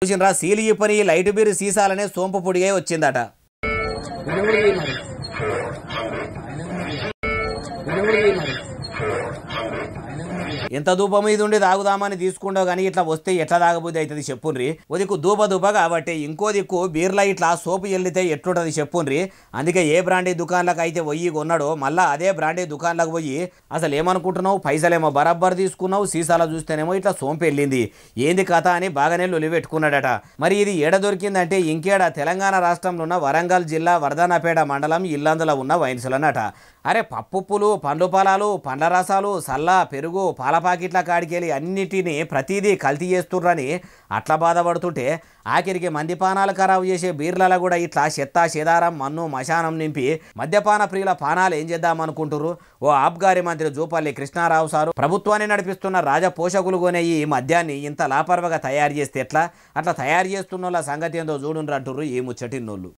చూసినరా seal ఇప్పని light beer సీసాలనే సోంపు పొడిగా వచ్చిందట. ఎంత దూప మీద ఉండి తాగుదామని తీసుకుండో కానీ ఇట్లా వస్తే ఎట్లా తాగబుద్ధి అవుతుంది చెప్పుండ్రి. ఓ దిక్కు దూప కాబట్టి ఇంకో దిక్కు బీర్లా ఇట్లా సోపు ఎల్లితే ఎట్లుంటుంది చెప్పుండ్రి. అందుకే ఏ బ్రాండీ దుకాణాలకు అయితే పోయి కొన్నాడో మళ్ళీ అదే బ్రాండీ దుకాణాలకు పోయి అసలు ఏమనుకుంటున్నావు, పైసలేమో బరాబర్ తీసుకున్నావు, సీసాల చూస్తేనేమో ఇట్లా సోంపు వెళ్ళింది, ఏంది కథ అని బాగానే లొలి పెట్టుకున్నాడట. మరి ఇది ఏడ దొరికిందంటే ఇంకేడ తెలంగాణ రాష్ట్రంలో ఉన్న వరంగల్ జిల్లా వర్ధనపేట మండలం ఇల్లందులో ఉన్న వైన్సులన్నట. అరే పప్పుప్పులు, పండ్లు పొలాలు, పండ్ల రసాలు, సల్లా, పెరుగు, పాల పాకెట్ల కాడికెళ్ళి అన్నిటినీ ప్రతిదీ కల్తీ చేస్తుర్రని అట్లా బాధపడుతుంటే ఆఖరికి మందిపానాలు ఖరాబు చేసే బీర్లలో కూడా ఇట్లా చెత్త చెదారం మన్ను మశానం నింపి మద్యపాన ప్రియుల పానాలు ఏం చేద్దామనుకుంటుర్రు. ఓ ఆబ్గారి మంత్రి జూపల్లి కృష్ణారావు సారు ప్రభుత్వాన్ని నడిపిస్తున్న రాజపోషకులు కొనే ఈ మద్యాన్ని ఇంత లాపర్వగా తయారు చేస్తే ఎట్లా, అట్లా తయారు చేస్తున్న సంగతి ఏందో చూడుండ్రంటుర్రు ఈ ముచ్చటిన్నోళ్ళు.